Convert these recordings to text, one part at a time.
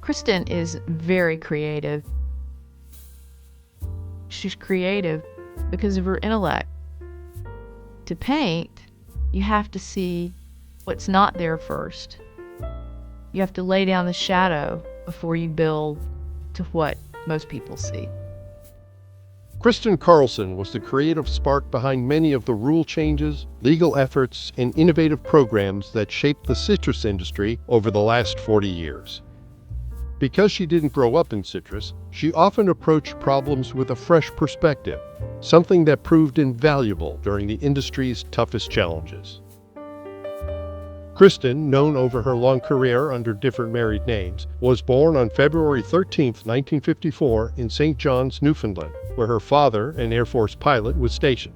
Kristen is very creative. She's creative because of her intellect. To paint, you have to see what's not there first. You have to lay down the shadow before you build to what most people see. Kristen Carlson was the creative spark behind many of the rule changes, legal efforts, and innovative programs that shaped the citrus industry over the last 40 years. Because she didn't grow up in citrus, she often approached problems with a fresh perspective, something that proved invaluable during the industry's toughest challenges. Kristen, known over her long career under different married names, was born on February 13, 1954 in St. John's, Newfoundland, where her father, an Air Force pilot, was stationed.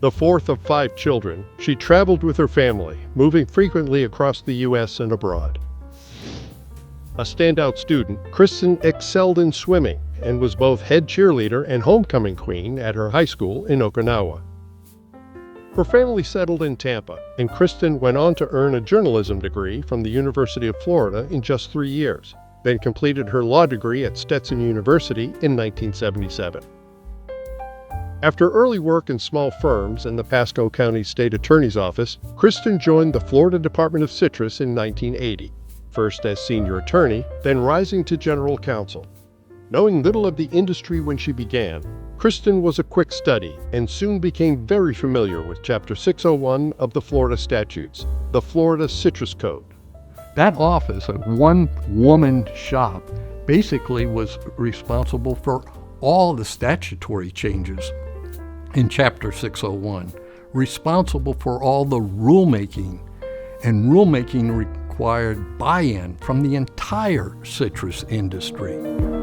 The fourth of 5 children, she traveled with her family, moving frequently across the U.S. and abroad. A standout student, Kristen excelled in swimming and was both head cheerleader and homecoming queen at her high school in Okinawa. Her family settled in Tampa, and Kristen went on to earn a journalism degree from the University of Florida in just 3 years, then completed her law degree at Stetson University in 1977. After early work in small firms and the Pasco County State Attorney's Office, Kristen joined the Florida Department of Citrus in 1980, first as senior attorney, then rising to general counsel. Knowing little of the industry when she began, Kristen was a quick study and soon became very familiar with Chapter 601 of the Florida statutes, the Florida Citrus Code. That office, a one-woman shop, basically was responsible for all the statutory changes in Chapter 601, responsible for all the rulemaking, and rulemaking required buy-in from the entire citrus industry.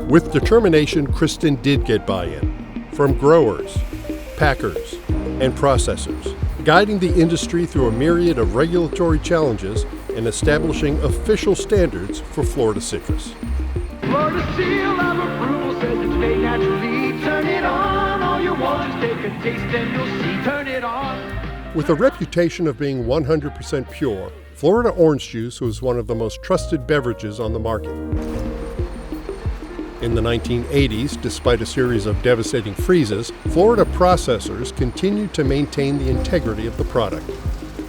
With determination, Kristen did get buy-in from growers, packers, and processors, guiding the industry through a myriad of regulatory challenges and establishing official standards for Florida citrus. Florida seal of approval says it's made naturally. Turn it on, all you want is take a taste and you'll see. Turn it on. With a reputation of being 100% pure, Florida orange juice was one of the most trusted beverages on the market. In the 1980s, despite a series of devastating freezes, Florida processors continued to maintain the integrity of the product.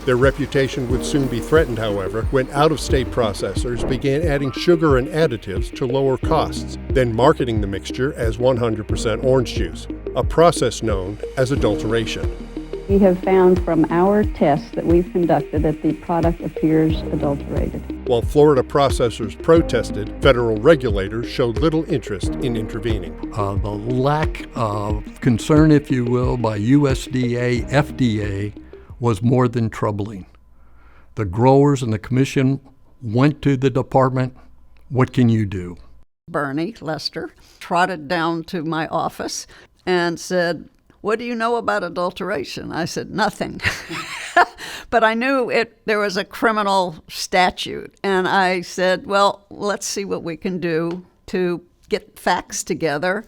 Their reputation would soon be threatened, however, when out-of-state processors began adding sugar and additives to lower costs, then marketing the mixture as 100% orange juice, a process known as adulteration. We have found from our tests that we've conducted that the product appears adulterated. While Florida processors protested, federal regulators showed little interest in intervening. The lack of concern, if you will, by USDA, FDA was more than troubling. The growers and the commission went to the department. What can you do? Bernie Lester trotted down to my office and said, "What do you know about adulteration?" I said, "Nothing." But I knew there was a criminal statute. And I said, well, let's see what we can do to get facts together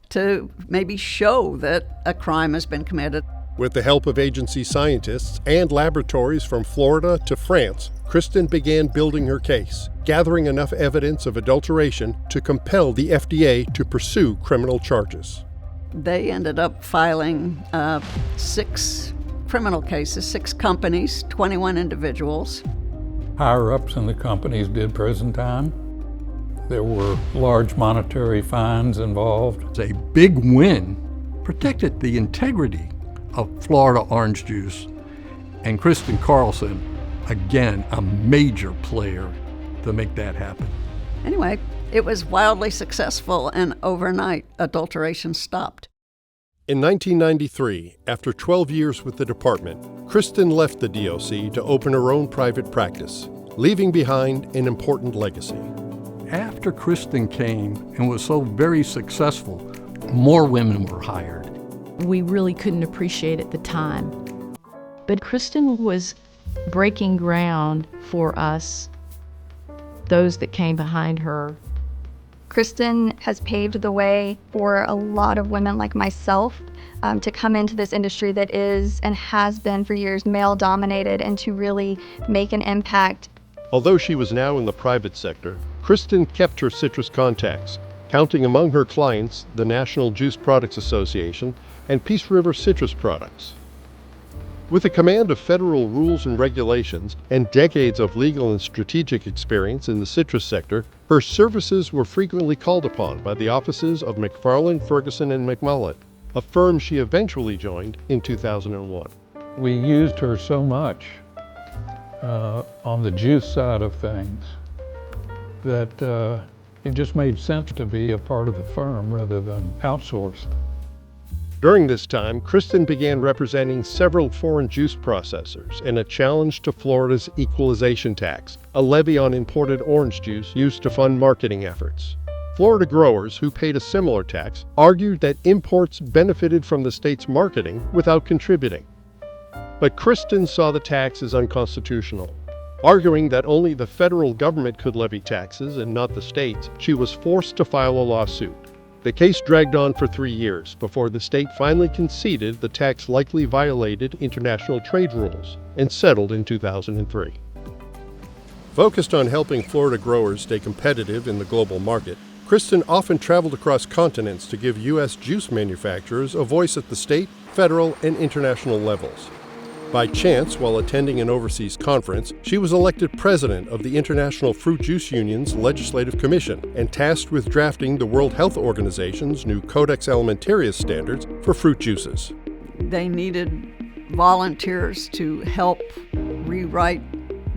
to maybe show that a crime has been committed. With the help of agency scientists and laboratories from Florida to France, Kristen began building her case, gathering enough evidence of adulteration to compel the FDA to pursue criminal charges. They ended up filing 6 criminal cases, 6 companies, 21 individuals. Higher-ups in the companies did prison time. There were large monetary fines involved. It's a big win, protected the integrity of Florida orange juice. And Kristen Carlson, again, a major player to make that happen. Anyway, it was wildly successful, and overnight, adulteration stopped. In 1993, after 12 years with the department, Kristen left the DOC to open her own private practice, leaving behind an important legacy. After Kristen came and was so very successful, more women were hired. We really couldn't appreciate at the time. But Kristen was breaking ground for us, those that came behind her. Kristen has paved the way for a lot of women like myself to come into this industry that is and has been for years male-dominated and to really make an impact. Although she was now in the private sector, Kristen kept her citrus contacts, counting among her clients the National Juice Products Association and Peace River Citrus Products. With a command of federal rules and regulations and decades of legal and strategic experience in the citrus sector, her services were frequently called upon by the offices of McFarland, Ferguson, and McMullen, a firm she eventually joined in 2001. We used her so much on the juice side of things that it just made sense to be a part of the firm rather than outsourced. During this time, Kristen began representing several foreign juice processors in a challenge to Florida's equalization tax, a levy on imported orange juice used to fund marketing efforts. Florida growers who paid a similar tax argued that imports benefited from the state's marketing without contributing. But Kristen saw the tax as unconstitutional. Arguing that only the federal government could levy taxes and not the states, she was forced to file a lawsuit. The case dragged on for 3 years before the state finally conceded the tax likely violated international trade rules and settled in 2003. Focused on helping Florida growers stay competitive in the global market, Kristen often traveled across continents to give U.S. juice manufacturers a voice at the state, federal, and international levels. By chance, while attending an overseas conference, she was elected president of the International Fruit Juice Union's Legislative Commission and tasked with drafting the World Health Organization's new Codex Alimentarius standards for fruit juices. They needed volunteers to help rewrite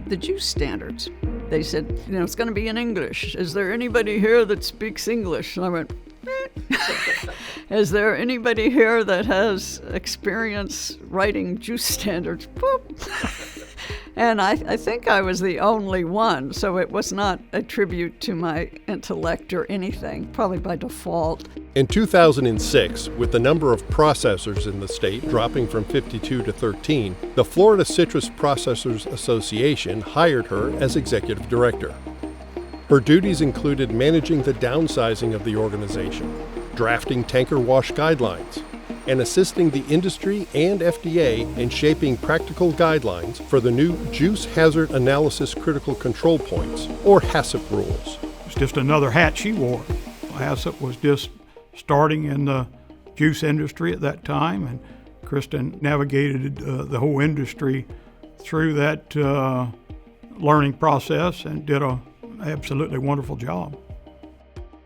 the juice standards. They said, it's going to be in English. Is there anybody here that speaks English? And I went, Is there anybody here that has experience writing juice standards? Boop. And I think I was the only one, so it was not a tribute to my intellect or anything, probably by default. In 2006, with the number of processors in the state dropping from 52 to 13, the Florida Citrus Processors Association hired her as executive director. Her duties included managing the downsizing of the organization, drafting tanker wash guidelines, and assisting the industry and FDA in shaping practical guidelines for the new Juice Hazard Analysis Critical Control Points, or HACCP rules. It's just another hat she wore. HACCP was just starting in the juice industry at that time, and Kristen navigated the whole industry through that learning process and did an absolutely wonderful job.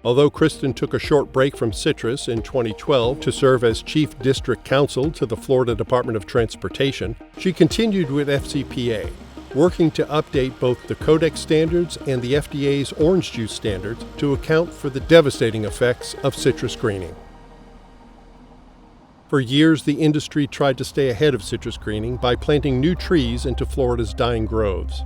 Although Kristen took a short break from citrus in 2012 to serve as Chief District Counsel to the Florida Department of Transportation, she continued with FCPA, working to update both the Codex standards and the FDA's orange juice standards to account for the devastating effects of citrus greening. For years, the industry tried to stay ahead of citrus greening by planting new trees into Florida's dying groves.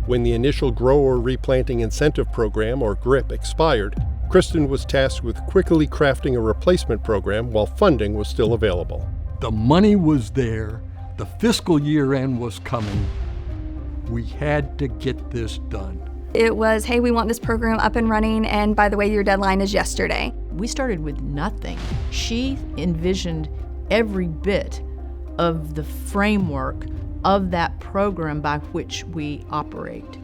When the initial Grower Replanting Incentive Program, or GRIP, expired, Kristen was tasked with quickly crafting a replacement program while funding was still available. The money was there. The fiscal year end was coming. We had to get this done. It was, hey, we want this program up and running, and by the way, your deadline is yesterday. We started with nothing. She envisioned every bit of the framework of that program by which we operate.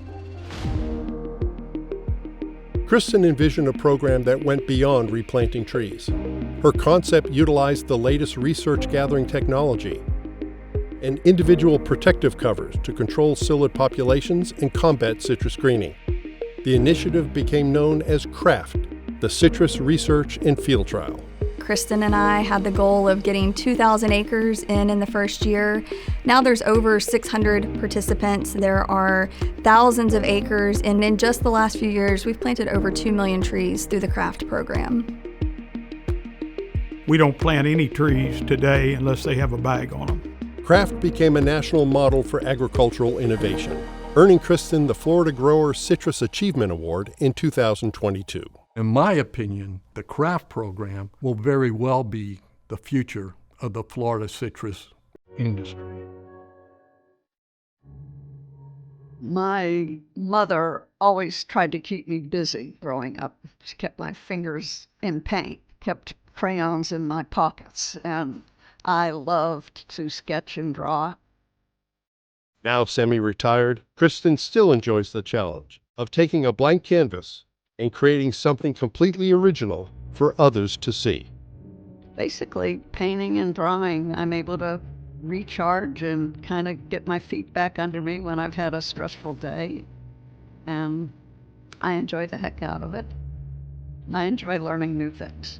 Kristen envisioned a program that went beyond replanting trees. Her concept utilized the latest research-gathering technology and individual protective covers to control psyllid populations and combat citrus greening. The initiative became known as CRAFT, the Citrus Research and Field Trial. Kristen and I had the goal of getting 2,000 acres in the first year. Now there's over 600 participants. There are thousands of acres, and in just the last few years, we've planted over 2 million trees through the CRAFT program. We don't plant any trees today unless they have a bag on them. CRAFT became a national model for agricultural innovation, earning Kristen the Florida Grower Citrus Achievement Award in 2022. In my opinion, the CRAFT program will very well be the future of the Florida citrus industry. My mother always tried to keep me busy growing up. She kept my fingers in paint, kept crayons in my pockets, and I loved to sketch and draw. Now semi-retired, Kristen still enjoys the challenge. of taking a blank canvas and creating something completely original for others to see. Basically, painting and drawing, I'm able to recharge and kind of get my feet back under me when I've had a stressful day. And I enjoy the heck out of it. I enjoy learning new things.